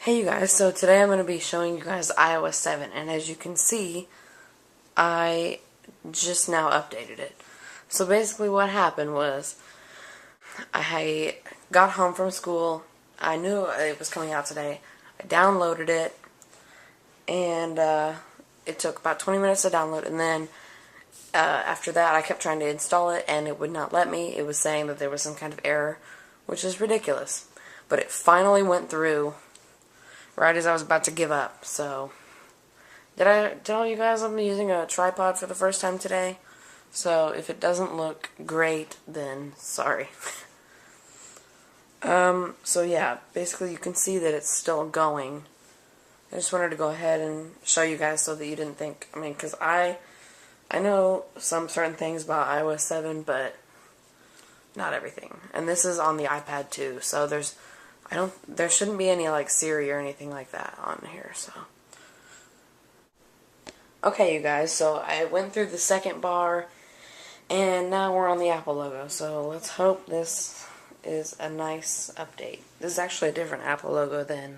Hey you guys, so today I'm going to be showing you guys iOS 7, and as you can see, I just now updated it. So basically what happened was, I got home from school, I knew it was coming out today, I downloaded it, and it took about 20 minutes to download, and then after that I kept trying to install it, and it would not let me. It was saying that there was some kind of error, which is ridiculous. But it finally went through right as I was about to give up. So, did I tell you guys I'm using a tripod for the first time today? So, if it doesn't look great, then sorry. So yeah, basically you can see that it's still going. I just wanted to go ahead and show you guys so that you didn't think, because I know some certain things about iOS 7, but not everything. And this is on the iPad too, so there shouldn't be any like Siri or anything like that on here, so. Okay, you guys, so I went through the second bar, and now we're on the Apple logo, so let's hope this is a nice update. This is actually a different Apple logo than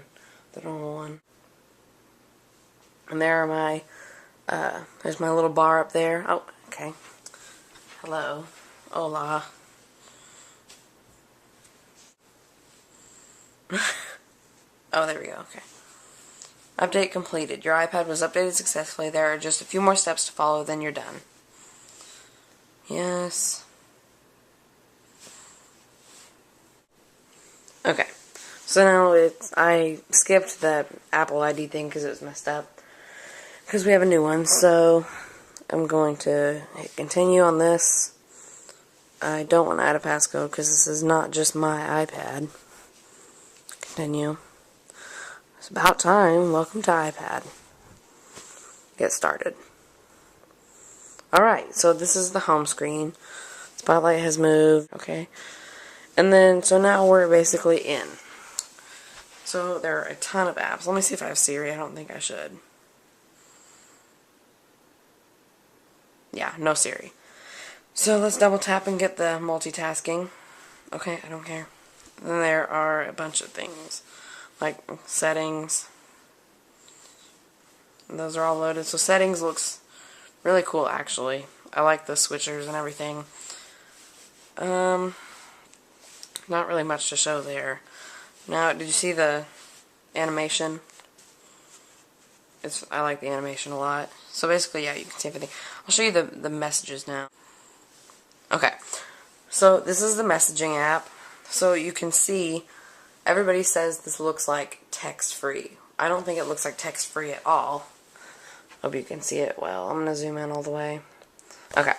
the normal one. And there are my, there's my little bar up there. Oh, okay. Hello. Hola. Oh, there we go, okay. Update completed. Your iPad was updated successfully. There are just a few more steps to follow, then you're done. Yes. Okay. So now I skipped the Apple ID thing because it was messed up. Because we have a new one, so I'm going to hit continue on this. I don't want to add a passcode because this is not just my iPad. Continue. It's about time. Welcome to iPad. Get started. Alright, so this is the home screen. Spotlight has moved. Okay. And then, so now we're basically in. So there are a ton of apps. Let me see if I have Siri. I don't think I should. Yeah, no Siri. So let's double tap and get the multitasking. Okay, I don't care. Then there are a bunch of things, like settings. And those are all loaded. So settings looks really cool, actually. I like the switchers and everything. Not really much to show there. Now, did you see the animation? I like the animation a lot. So basically, yeah, you can see everything. I'll show you the messages now. Okay, so this is the messaging app. So you can see, everybody says this looks like text-free. I don't think it looks like text-free at all. Hope you can see it well. I'm going to zoom in all the way. Okay.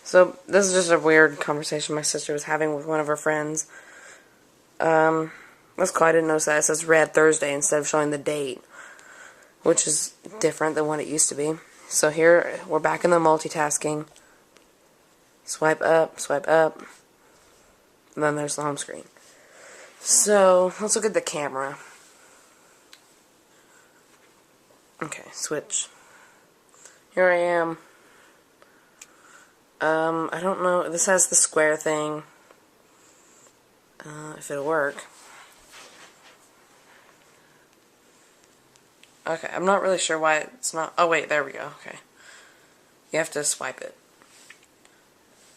So this is just a weird conversation my sister was having with one of her friends. That's cool. I didn't notice that. It says Red Thursday instead of showing the date, which is different than what it used to be. So here, we're back in the multitasking. Swipe up, and then there's the home screen. So, let's look at the camera. Okay, switch. Here I am. I don't know, this has the square thing. If it'll work. Okay, I'm not really sure why it's not, oh wait, there we go, okay. You have to swipe it.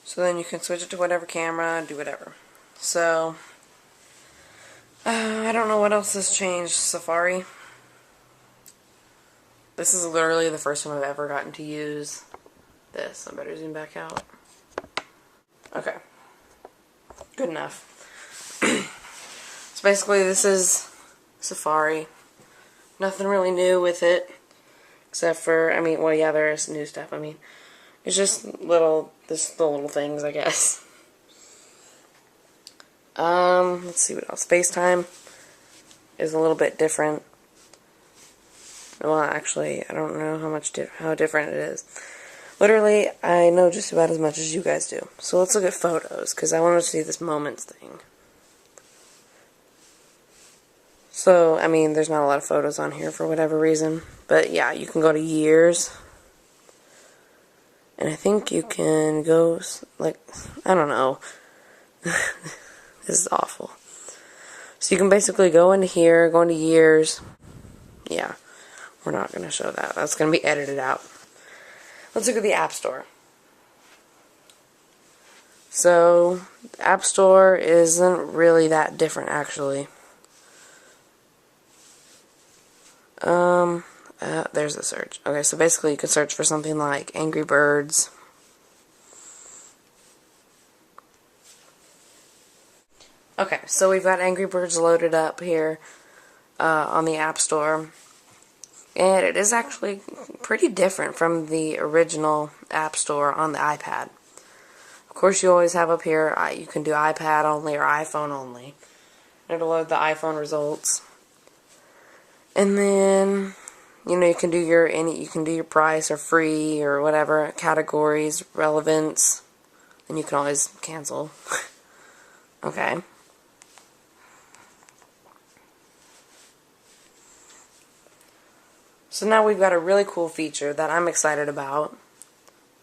So then you can switch it to whatever camera, do whatever. So, I don't know what else has changed. Safari. This is literally the first time I've ever gotten to use this. I better zoom back out. Okay. Good enough. So basically this is Safari. Nothing really new with it. Except for, well yeah, there is new stuff. It's just the little things, I guess. Let's see what else. FaceTime is a little bit different. Well, actually, I don't know how different it is. Literally, I know just about as much as you guys do. So let's look at photos, because I want to see this moments thing. So, there's not a lot of photos on here for whatever reason. But yeah, you can go to years. And I think you can go, I don't know. This is awful. So you can basically go into here, go into years. Yeah, we're not going to show that. That's going to be edited out. Let's look at the App Store. So, the App Store isn't really that different, actually. There's the search. Okay, so basically you can search for something like Angry Birds. Okay, so we've got Angry Birds loaded up here on the App Store. And it is actually pretty different from the original App Store on the iPad. Of course, you always have up here, you can do iPad only or iPhone only. It'll load the iPhone results. And then, you know, you can do your price or free or whatever, categories, relevance, and you can always cancel. Okay. So now we've got a really cool feature that I'm excited about,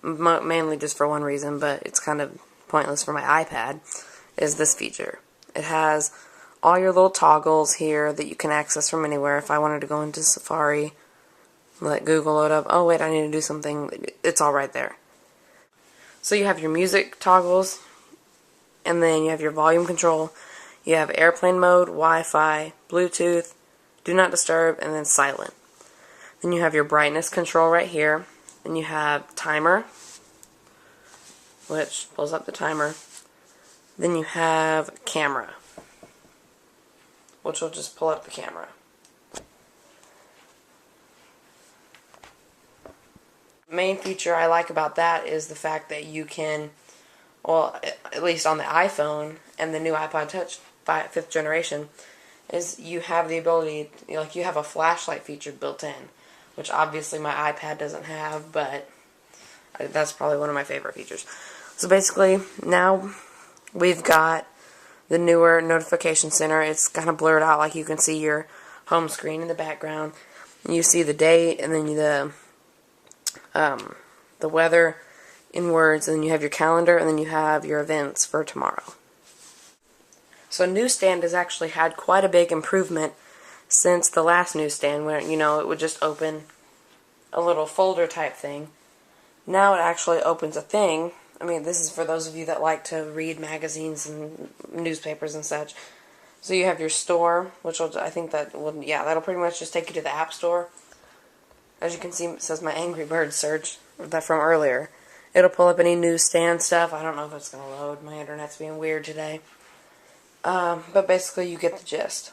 mainly just for one reason, but it's kind of pointless for my iPad, is this feature. It has all your little toggles here that you can access from anywhere. If I wanted to go into Safari, let Google load up, oh wait, I need to do something, it's all right there. So you have your music toggles, and then you have your volume control, you have airplane mode, Wi-Fi, Bluetooth, do not disturb, and then silent. Then you have your brightness control right here. Then you have timer, which pulls up the timer. Then you have camera, which will just pull up the camera. The main feature I like about that is the fact that you can, well, at least on the iPhone and the new iPod Touch 5th generation, is you have the ability, like you have a flashlight feature built in, which obviously my iPad doesn't have, but that's probably one of my favorite features. So basically, now we've got the newer notification center. It's kind of blurred out, like you can see your home screen in the background. You see the date, and then the weather in words, and then you have your calendar, and then you have your events for tomorrow. So Newsstand has actually had quite a big improvement since the last Newsstand, where, you know, it would just open a little folder type thing. Now it actually opens a thing. I mean, this is for those of you that like to read magazines and newspapers and such. So you have your store, which will, I think that will, yeah, that'll pretty much just take you to the App Store. As you can see, it says my Angry Birds search that from earlier. It'll pull up any newsstand stuff. I don't know if it's going to load. My internet's being weird today. But basically, you get the gist.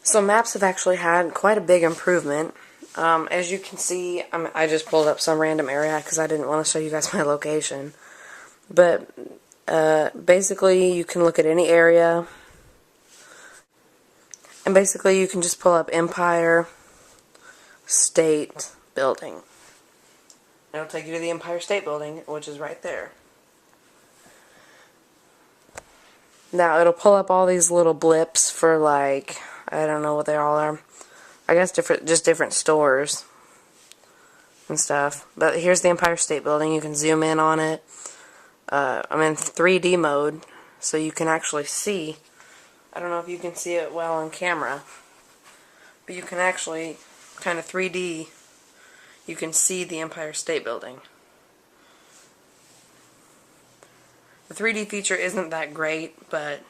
So maps have actually had quite a big improvement. As you can see, I just pulled up some random area because I didn't want to show you guys my location. But basically, you can look at any area. And basically, you can just pull up Empire State Building. It'll take you to the Empire State Building, which is right there. Now, it'll pull up all these little blips for, like, I don't know what they all are. I guess just different stores and stuff. But here's the Empire State Building. You can zoom in on it. I'm in 3D mode, so you can actually see. I don't know if you can see it well on camera, but you can actually kind of 3D. You can see the Empire State Building. The 3D feature isn't that great, but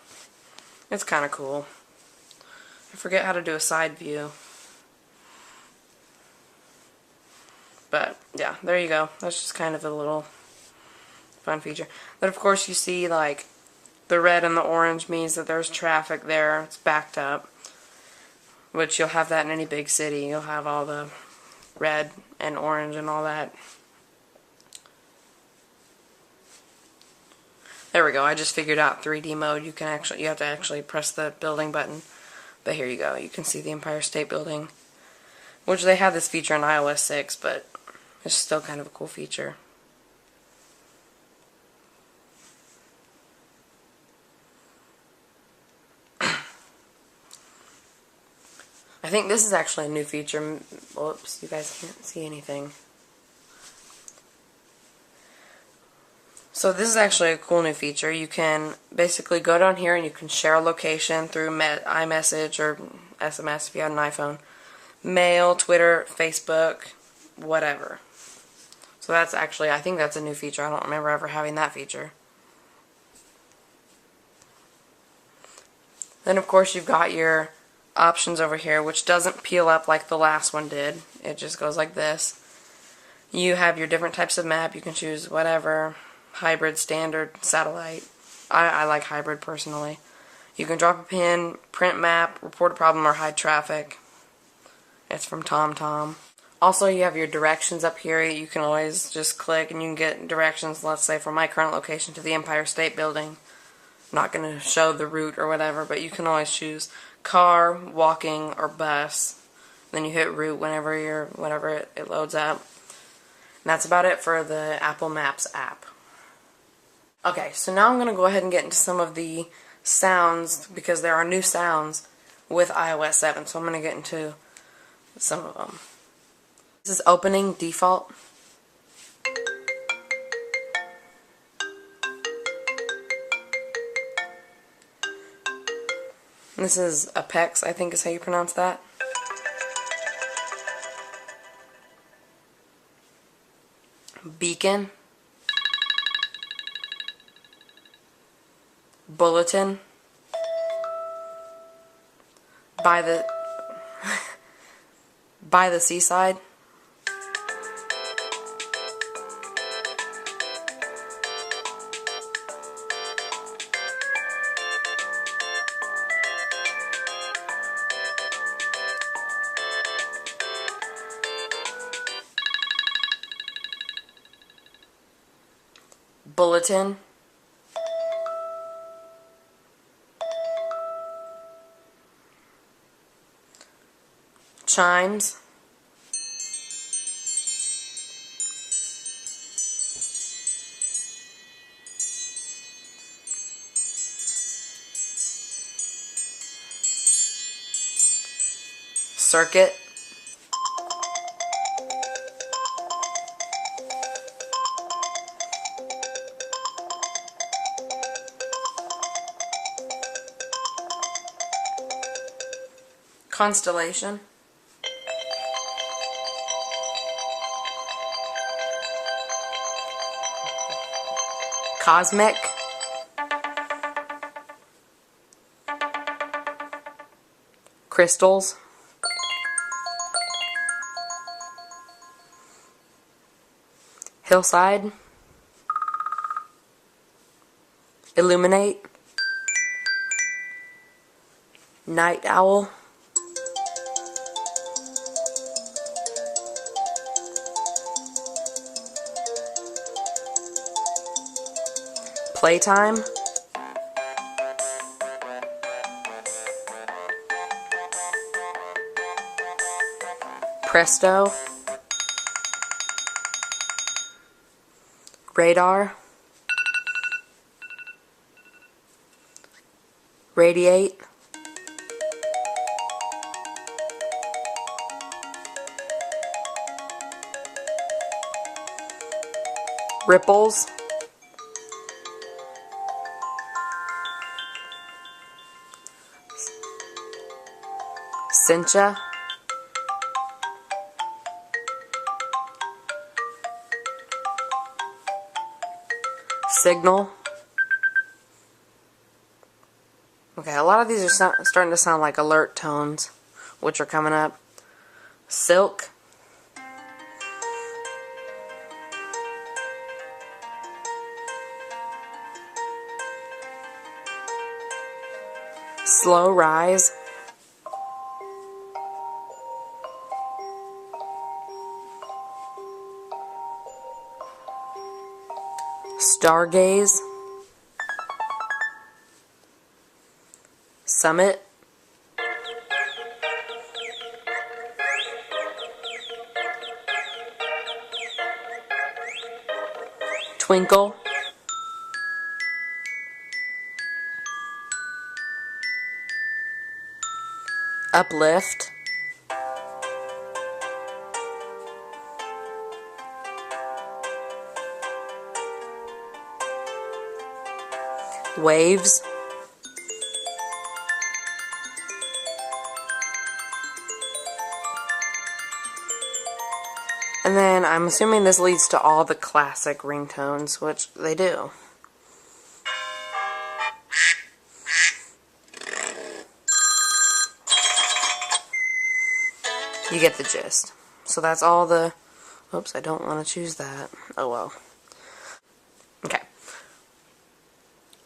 it's kind of cool. I forget how to do a side view. But, yeah, there you go. That's just kind of a little fun feature. But, of course, you see, like, the red and the orange means that there's traffic there. It's backed up. Which you'll have that in any big city. You'll have all the red and orange and all that. There we go. I just figured out 3D mode. You have to actually press the building button. But here you go. You can see the Empire State Building. Which they have this feature in iOS 6, but it's still kind of a cool feature. I think this is actually a new feature. Whoops, you guys can't see anything. So this is actually a cool new feature. You can basically go down here and you can share a location through iMessage or SMS if you had an iPhone, Mail, Twitter, Facebook, whatever. So that's actually, I think that's a new feature. I don't remember ever having that feature. Then of course you've got your options over here, which doesn't peel up like the last one did. It just goes like this. You have your different types of map. You can choose whatever. Hybrid, standard, satellite. I like hybrid personally. You can drop a pin, print map, report a problem, or hide traffic. It's from TomTom. Also, you have your directions up here. You can always just click and you can get directions, let's say, from my current location to the Empire State Building. I'm not going to show the route or whatever, but you can always choose car, walking, or bus. Then you hit route whenever it loads up. And that's about it for the Apple Maps app. Okay, so now I'm going to go ahead and get into some of the sounds, because there are new sounds with iOS 7, so I'm going to get into some of them. This is opening default. And this is Apex, I think is how you pronounce that. Beacon. Bulletin. By the by the seaside. Bulletin. Chimes. Circuit. Constellation. Cosmic. Crystals. Hillside. Illuminate. Night owl. Playtime. Presto. Radar. Radiate. Ripples. Cincha. Signal. Okay, a lot of these are starting to sound like alert tones, which are coming up. Silk. Slow rise. Stargaze. Summit. Twinkle. Uplift. waves. And then I'm assuming this leads to all the classic ringtones, which they do. You get the gist. So that's all the... Oops, I don't want to choose that. Oh well. Okay.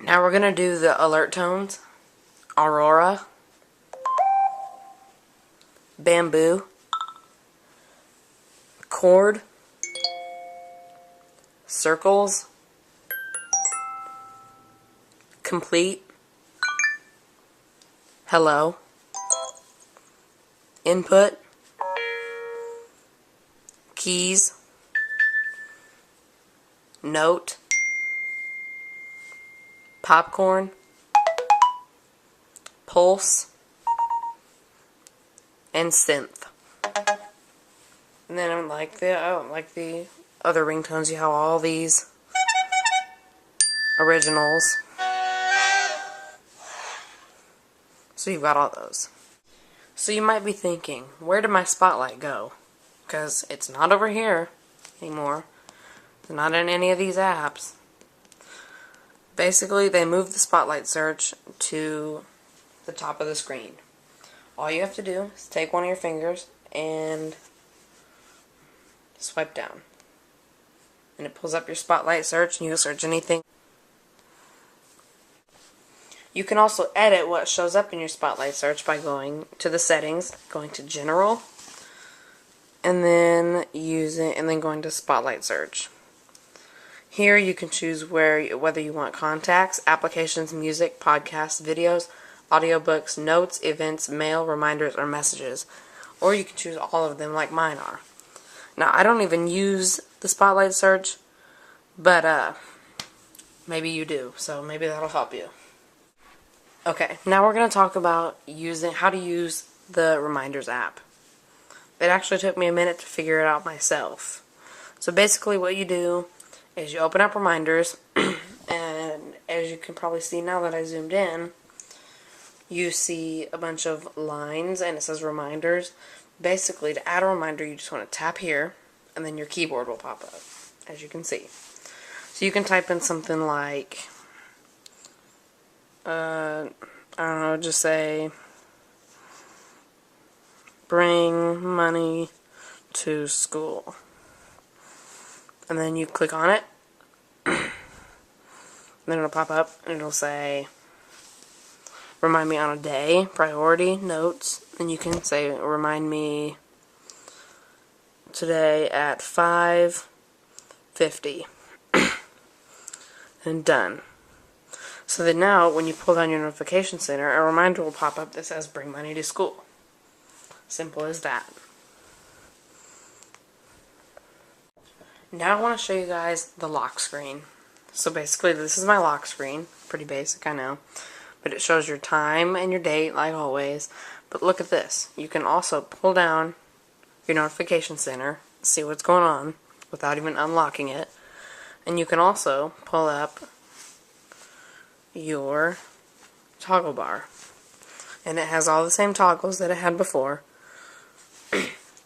Now we're going to do the alert tones. Aurora. Bamboo. Chord. Circles. Complete. Hello. Input. Keys. Note. Popcorn. Pulse. And synth. And then like the other ringtones, you have all these originals. So you've got all those. So you might be thinking, where did my spotlight go? Because it's not over here anymore. It's not in any of these apps. Basically, they moved the spotlight search to the top of the screen. All you have to do is take one of your fingers and swipe down. And it pulls up your spotlight search and you can search anything. You can also edit what shows up in your spotlight search by going to the settings, going to general, and then going to spotlight search. Here you can choose whether you want contacts, applications, music, podcasts, videos, audiobooks, notes, events, mail, reminders, or messages. Or you can choose all of them like mine are. Now, I don't even use the spotlight search, but maybe you do, so maybe that'll help you. Okay, now we're going to talk about how to use the Reminders app. It actually took me a minute to figure it out myself. So basically what you do is you open up Reminders, and as you can probably see now that I zoomed in, you see a bunch of lines and it says Reminders. Basically, to add a reminder, you just want to tap here, and then your keyboard will pop up, as you can see. So you can type in something like, I don't know, just say, bring money to school. And then you click on it, and then it'll pop up, and it'll say, remind me on a day, priority, notes, and you can say, remind me today at 5:50. And done. So that now, when you pull down your notification center, a reminder will pop up that says, bring money to school. Simple as that. Now I want to show you guys the lock screen. So basically, this is my lock screen. Pretty basic, I know. But it shows your time and your date, like always. But look at this. You can also pull down your notification center, see what's going on, without even unlocking it. And you can also pull up your toggle bar. And it has all the same toggles that it had before.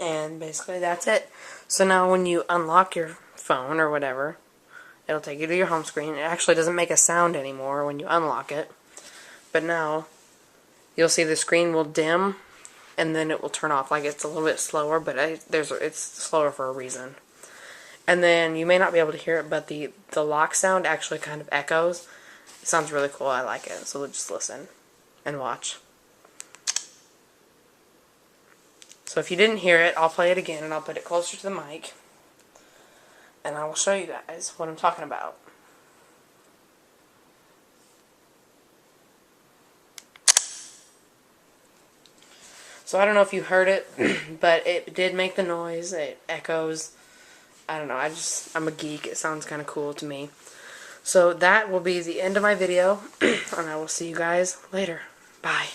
And basically that's it. So now when you unlock your phone or whatever, it'll take you to your home screen. It actually doesn't make a sound anymore when you unlock it. But now you'll see the screen will dim and then it will turn off. Like, it's a little bit slower, but it's slower for a reason. And then you may not be able to hear it, but the lock sound actually kind of echoes. It sounds really cool. I like it. So just listen and watch. So if you didn't hear it, I'll play it again and I'll put it closer to the mic. And I will show you guys what I'm talking about. So I don't know if you heard it, but it did make the noise. It echoes. I don't know. I'm a geek. It sounds kind of cool to me. So that will be the end of my video, and I will see you guys later. Bye.